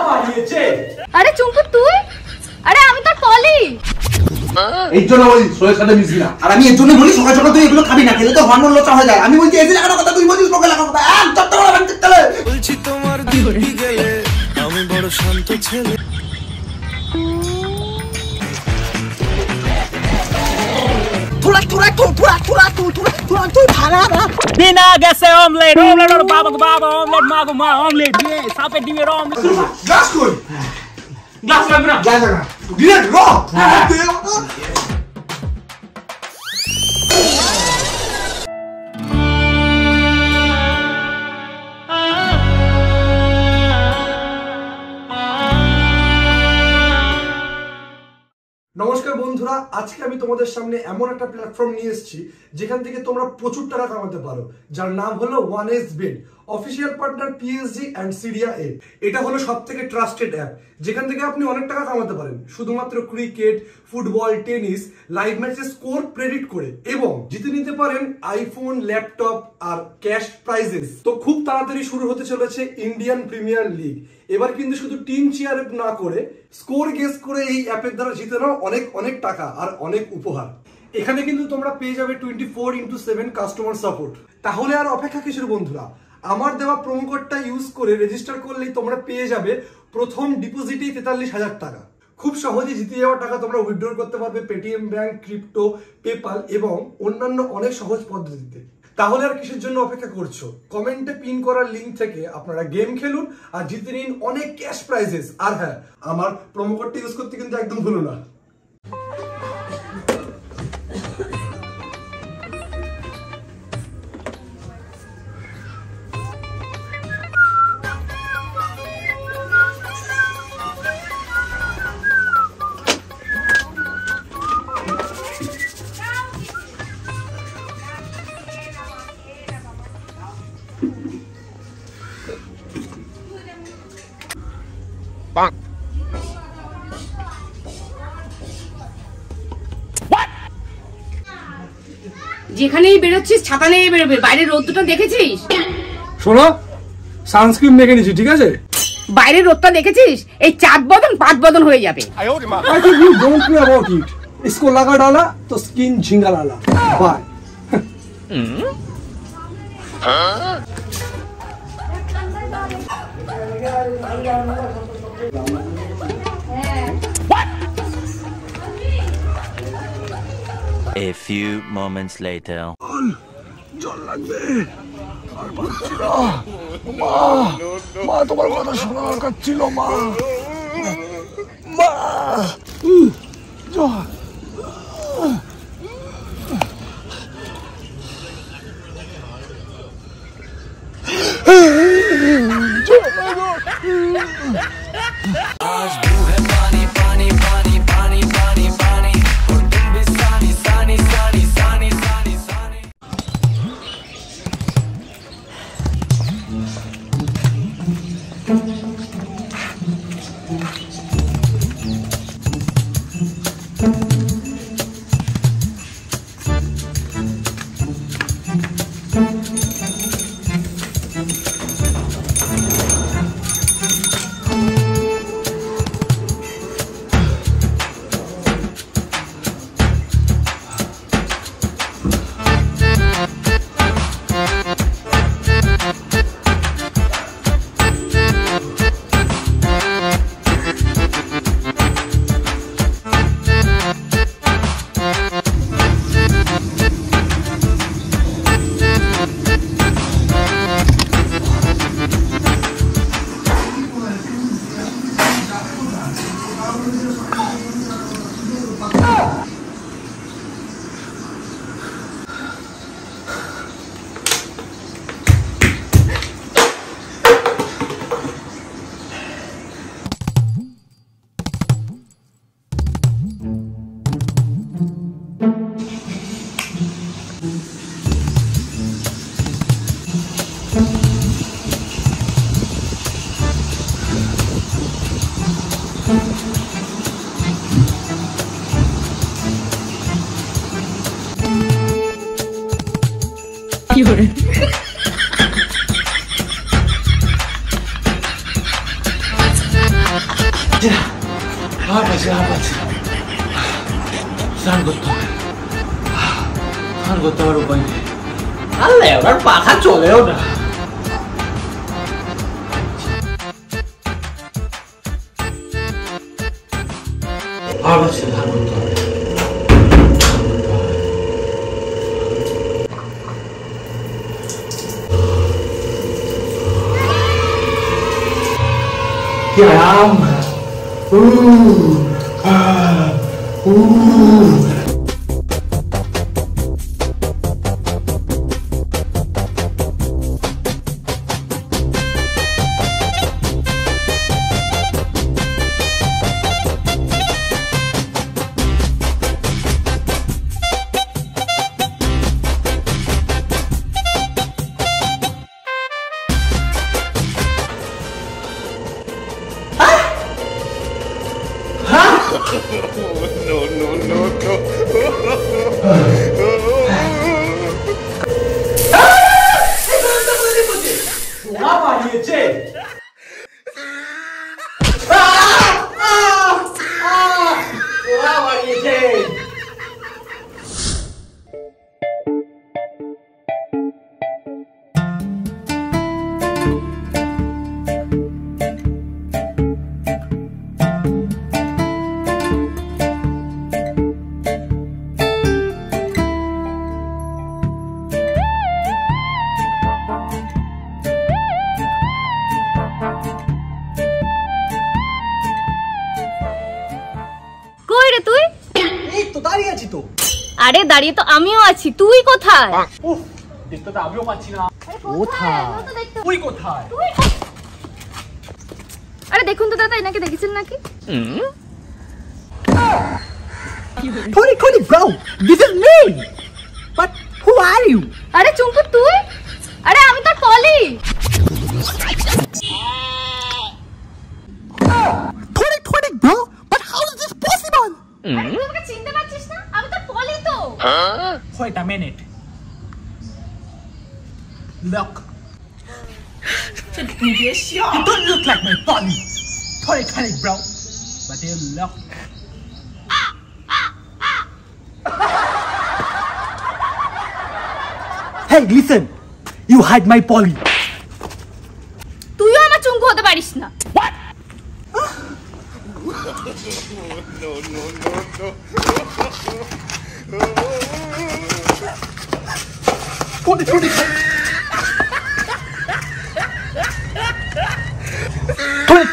বানিয়েছে। আরে চুম্পু তুই? আরে আমি তো পলি। এই জন্য বলি সোয়ের সাথে মিশবি না। আর আমি এর জন্য বলি সকাল সকাল তুই এগুলো খাবি না, খেলে তো হরমোন লোচা হয়ে যায়। আমি বলছি এসি লাগানোর কথা, তুই বলছিস লোকে লাগানোর কথা। এক চট্ট করে ভাঙতে চলে বলছি তোমার দিকে গেলে আমি বড় শান্ত ছেলে। বিনা গেছে অমলেট অমলেট বাবা বাবা অমলেট মাগো মা অমলেট দিয়ে সাপে ডিমের অমলেট। গ্লাস কই? গ্লাস লাগবে না, গ্লাস লাগবে না, ডিরেক্ট র। নমস্কার বন্ধুরা, আজকে আমি তোমাদের সামনে এমন একটা প্ল্যাটফর্ম নিয়ে এসেছি যেখান থেকে তোমরা প্রচুর টাকা কামাতে পারো, যার নাম হলো 1xBet, official partner PSG and Serie A. এটা হলো সবথেকে ট্রাস্টেড অ্যাপ যেখান থেকে আপনি অনেক টাকা কামাতে পারেন শুধুমাত্র ক্রিকেট, ফুটবল, টেনিস লাইভ ম্যাচের স্কোর প্রেডিক্ট করে, এবং জিতে নিতে পারেন আইফোন, ল্যাপটপ আর ক্যাশ প্রাইজেস। তো খুব তাড়াতাড়ি শুরু হতে চলেছে ইন্ডিয়ান প্রিমিয়ার লিগ। এবার কিন্তু শুধু টিম চেয়ার না করে স্কোর গেস করে এই অ্যাপের দ্বারা জিতে নাও অনেক অনেক টাকা আর অনেক উপহার। এখানে কিন্তু তোমরা পেয়ে যাবে 24/7 কাস্টমার সাপোর্ট। তাহলে আর অপেক্ষা কিসের বন্ধুরা, আমার দেওয়া প্রোমো কোডটা ইউজ করে রেজিস্টার করলেই তোমরা পেয়ে যাবে প্রথম ডিপোজিটেই 43,000 টাকা। খুব সহজে জিতে যাওয়া টাকা তোমরা উইথড্র করতে পারবে পেটিএম ব্যাংক, ক্রিপ্টো, পেপাল এবং অন্যান্য অনেক সহজ পদ্ধতিতে। তাহলে আর কিসের জন্য অপেক্ষা করছো? কমেন্টে পিন করার লিঙ্ক থেকে আপনারা গেম খেলুন আর জিতে নিন অনেক ক্যাশ প্রাইজেস। আর হ্যাঁ, আমার প্রোমো কোডটা ইউজ করতে কিন্তু একদম ভুলো না। যেখানেই বেরোচ্ছিস ছাতা নিয়ে বেরোবে, বাইরের রোদটা দেখেছিস? শোনো, সানস্ক্রিন মেখে নিছি, ঠিক আছে? বাইরের রোদটা দেখেছিস? এই চাঁদ বদন পাঁচ বদন হয়ে যাবে। I think you don't care about it. इसको लगा डाला तो स्किन झिंगा लाला। Bye. A few moments later. জল লাগবে আর পাচ্ছি না। মা, মা তোমার কথা শোনা দরকার ছিল মা। মা, জল। आज ब्लू है पानी पानी पानी पानी पानी पानी और तुम भी सानी सानी सानी सानी सानी सानी। পাচ্ছি না, আর পাচ্ছি না, স্নান করতে হবে, স্নান করতে হবে, উপায় নেই। আল্লাহ এবার পাখা চলেও না। আর পাচ্ছি না, স্নান করতে হবে। Here I am. আরে দাঁড়িয়ে তো আমিও আছি, তুই কোথায়? দেখতে তো আমিও পাচ্ছি না। কোথায় তুই? কোথায়? আরে দেখুন তো দাদা, এনাকে দেখেছেন নাকি? Tony bro, this is me. But who are you? আরে চুম্পু তুই? আরে আমি তোর পলি। Tony bro, but how is this possible? আরে তুই আমাকে চিনতে পারছিস না? আমি তোর পলি তো। Wait a minute. Look. You don't look like my Tony bro, but you look. Hey, listen. You hide my Polly. তুইও আমার চুম্পু হতে পারিস না। What?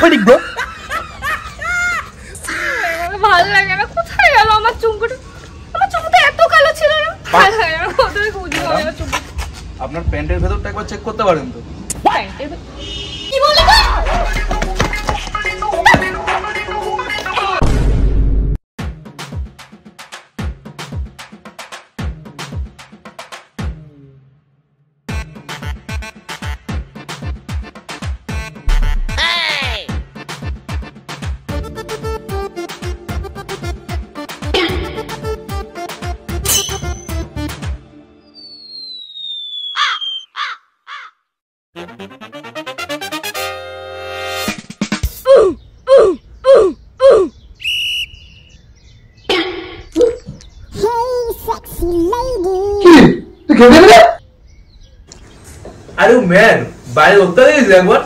Tony bro. ভালো লাগে না, কোথায় গেল আমার চুম্পুটা? আমার চুম্পুটা এত কালো ছিল না। ভালো লাগে না, কোথায় খুঁজি আমার চুম্পু? আপনার প্যান্টের ভেতরটা একবার চেক করতে পারেন তো? কি বললি তুই? আরে ম্যান, বাইরে রোদটা দেখেছিস একবার?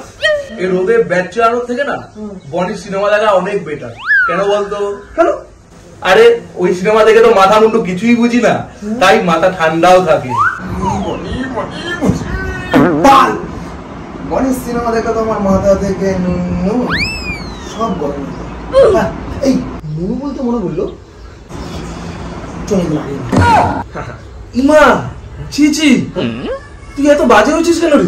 এই রোদে ব্যাট চালানোর থেকে না বনি সিনেমা দেখা অনেক বেটার। কেন বলতো? কেন? আরে ওই সিনেমা দেখে তো মাথা মুন্ডু কিছুই বুঝি না, তাই মাথা ঠান্ডাও থাকে। বনি সিনেমা দেখে তো আমার মাথা থেকে সব গরম। এই নুনু বলতে মনে বললো ইমা চিচি, তুই এত বাজে হচ্ছিস কেন রে?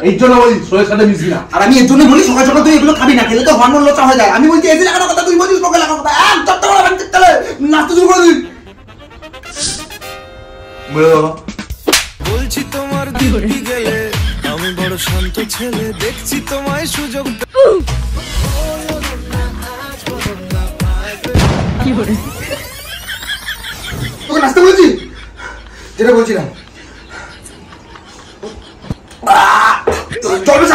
এই জন্য বলি সোয়ের সাথে মিশবি না। আর আমি এর জন্য বলি সকাল সকাল তুই এগুলো খাবি না, খেলে তো হরমোন লচা হয়ে যায়। আমি বলছি এসে লাগানোর কথা, তুই বলছিস লোকে লাগানোর কথা। চট্ট করে ভাঙতে চলে নাচতে শুরু করে দিস। বলছি তোমার দিদি গেলে আমি বড় শান্ত ছেলে, দেখছি তোমায় সুযোগ। তোকে নাচতে বলেছি, যেটা বলছিলাম চলবে।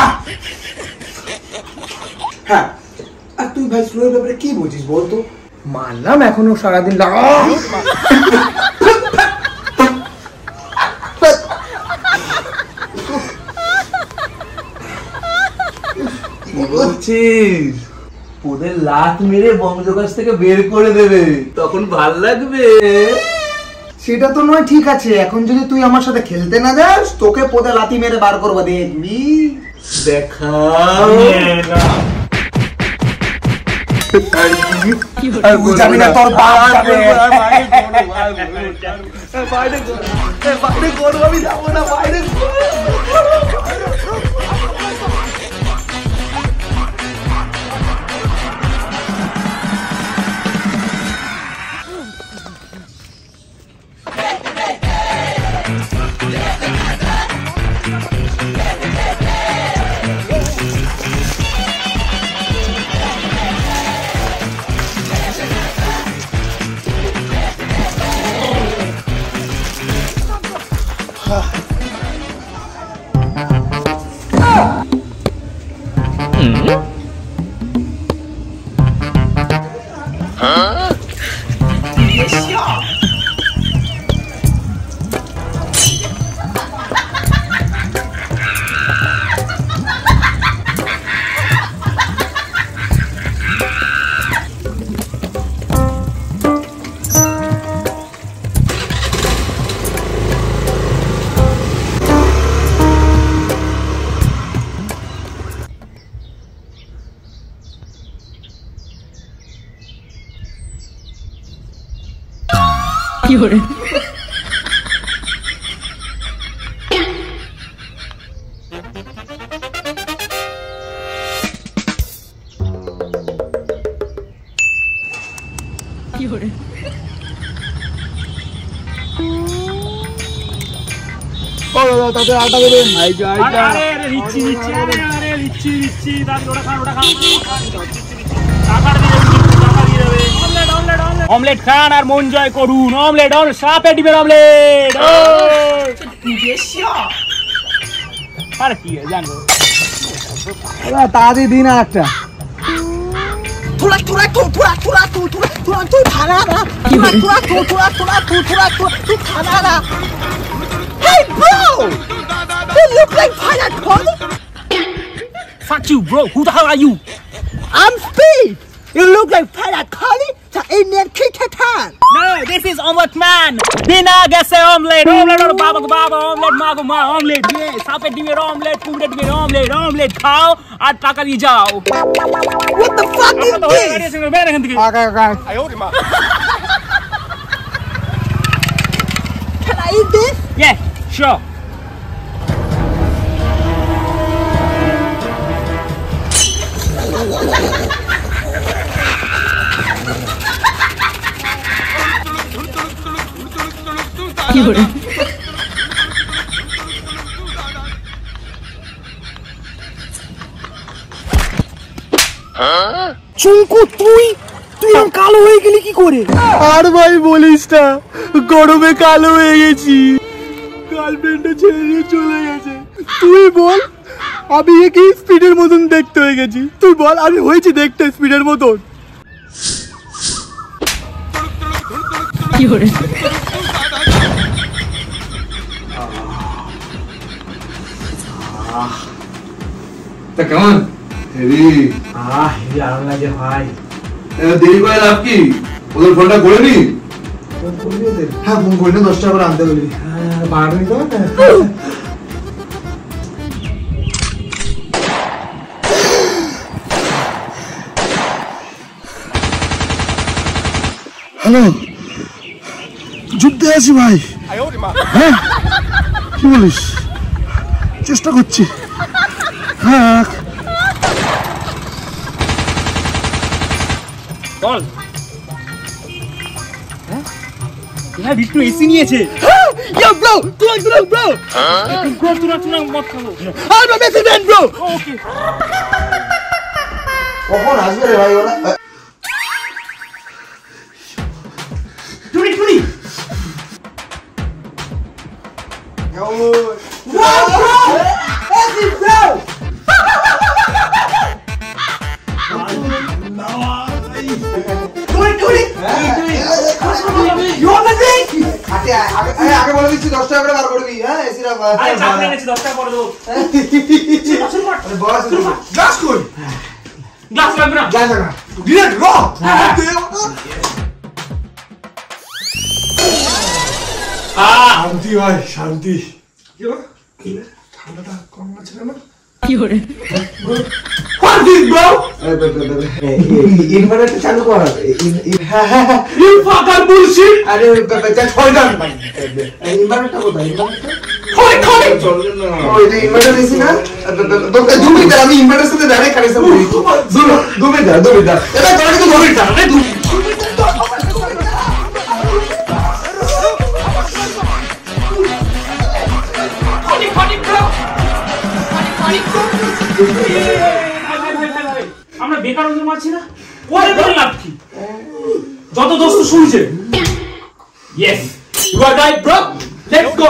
হ্যাঁ, আর তুই ভাই স্লোয়ের ব্যাপারে কি বুঝিস বলতো? মানলাম এখনো সারাদিন বলছিস ওদের লাত মেরে বংশ কাছ থেকে বের করে দেবে, তখন ভাল লাগবে। সেটা তো নয়, ঠিক আছে, এখন যদি তুই আমার সাথে খেলতে না যাস তোকে পোদে লাথি মেরে বার করবো, দেখবি। দেখাও। যাবি না, তোর বাপ যাবে। বাইরে করবো, আমি যাবো না, বাইরে। তাদের আটা দেবেন। অমলেট খান আর মন জয় করুন। অমলেট সাপে ডিমের অমলেট। আরে কি জানো, তাড়াতাড়ি দিন আর একটা। Hey bro! You look like Virat Kohli. Fuck you bro, who the hell are you? I'm Speed. You look like Virat Kohli, the Indian cricketer. No, this is omelet man. Bina gese omelet. Omelet or baba baba omelet mago ma omelet. Ye sape dimer omelet, pure dimer omelet. Omelet khao ar taka niye jao. What the fuck is this? Can I eat this? Yeah, sure. Chunku তুই কালো হয়ে গেলি কি করে? আর ভাই বলিস না, গরমে কালো হয়ে গেছি। গার্লফ্রেন্ডও ছেড়ে দিয়ে চলে গেছে। তুই বল, আমি কি স্পিডের মতন দেখতে হয়ে গেছি? তুই বল, আমি হয়েছি দেখতে স্পিডের মতন? কি করে তা কেমন হেরি? হেরি আরাম লাগে ভাই। দেরি করে লাভ কি? ওদের ফোনটা করে নি। হ্যাঁ ফোন করে 10 টাকা করে আনতে বলি। বাড়ি তো হ্যালো, যুদ্ধে আছি ভাই। হ্যাঁ কি বলিস? চেষ্টা করছি। হ্যাঁ বল। হ্যাঁ বিষ্ণু এসি নিয়েছে। Yo bro, tulang bro. তুরা মত খাবো। I'm a Messi man bro. ওকে। কখন আসবে রে ভাই ওরা? টুনি Messi bro. এসি 10 টাকা করে বার করবি হ্যাঁ এসি রাখ আরে চাপ এনেছি 10 টাকা করে দেবো আরে বস গ্লাস কই গ্লাস লাগবে না গ্লাস লাগা ডিরেক্ট র শান্তি ভাই শান্তি কি হলো ঠান্ডাটা কম আছে না What is bro? ইনভার্টারটা চালু কর You fucking bullshit! আরে যা ছয় দাম ইনভার্টারটা কোথায় ইনভার্টারটা ওই যে ইনভার্টার দিছি না তোকে 2 মিনিট আমি ইনভার্টারের সাথে ডাইরেক্ট কানেকশন করি 2 মিনিট এটা তোরা তো 2 মিনিট আরে 2 মিনিট আমরা বেকার ওদের মারছি না পরে বলে লাভ কি যত দোস্ত শুনছে yes you are right bro let's go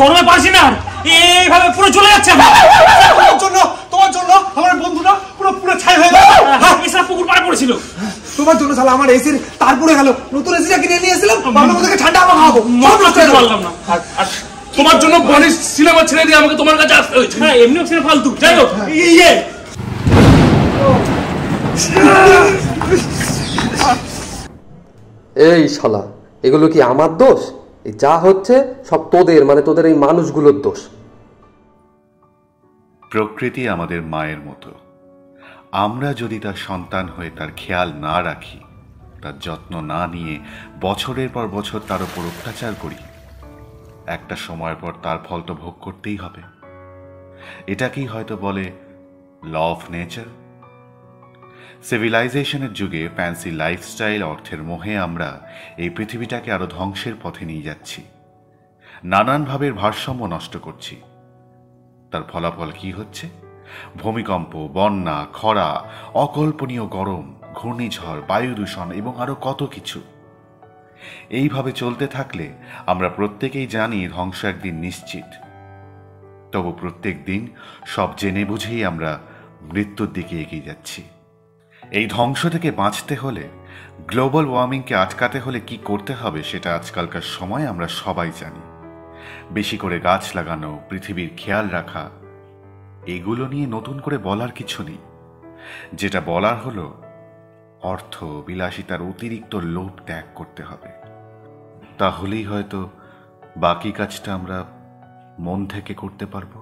গরমে পারছি না এইভাবে পুরো চলে যাচ্ছে তোমার জন্য আমার বন্ধুটা পুরো পুরো ছাই হয়ে গেল এছাড়া পুকুর পাড়ে পড়েছিল তোমার জন্য শালা আমার এসির তার পুড়ে গেল নতুন এসিটা কিনে নিয়ে এসেছিলাম ভাবলাম ওদেরকে ঠান্ডা হাওয়া খাওয়াবো পারলাম না তোমার জন্য বনিস সিনেমা ছেড়ে দিয়ে আমাকে তোমার কাছে আসতে হয়েছে হ্যাঁ এমনিও ছেড়ে ফালতু যাই হোক ইয়ে এই শালা এগুলো কি আমার দোষ? এই যা হচ্ছে সব তোদের মানে তোদের এই মানুষগুলোর দোষ। প্রকৃতি আমাদের মায়ের মতো, আমরা যদি তার সন্তান হয়ে তার খেয়াল না রাখি, তার যত্ন না নিয়ে বছরের পর বছর তার উপর অত্যাচার করি, একটা সময়ের পর তার ফল তো ভোগ করতেই হবে। এটাকেই হয়তো বলে ল অফ নেচার। সিভিলাইজেশনের যুগে ফ্যান্সি লাইফস্টাইল অর্থের মোহে আমরা এই পৃথিবীটাকে আরো ধ্বংসের পথে নিয়ে যাচ্ছি, নানানভাবে ভারসাম্য নষ্ট করছি। তার ফলাফল কি হচ্ছে? ভূমিকম্প, বন্যা, খরা, অকল্পনীয় গরম, ঘূর্ণিঝড়, বায়ু দূষণ এবং আরো কত কিছু। এইভাবে চলতে থাকলে আমরা প্রত্যেকেই জানি ধ্বংস একদিন নিশ্চিত। তবু প্রত্যেক দিন সব জেনে বুঝেই আমরা মৃত্যুর দিকে এগিয়ে যাচ্ছি। এই ধ্বংস থেকে বাঁচতে হলে, গ্লোবাল ওয়ার্মিংকে আটকাতে হলে কি করতে হবে সেটা আজকালকার সময় আমরা সবাই জানি। বেশি করে গাছ লাগানো, পৃথিবীর খেয়াল রাখা, এগুলো নিয়ে নতুন করে বলার কিছু নেই। যেটা বলার হলো অর্থ বিলাসিতার অতিরিক্ত লোভ ত্যাগ করতে হবে। তাহলেই হয়তো বাকি কাজটা আমরা মন থেকে করতে পারবো।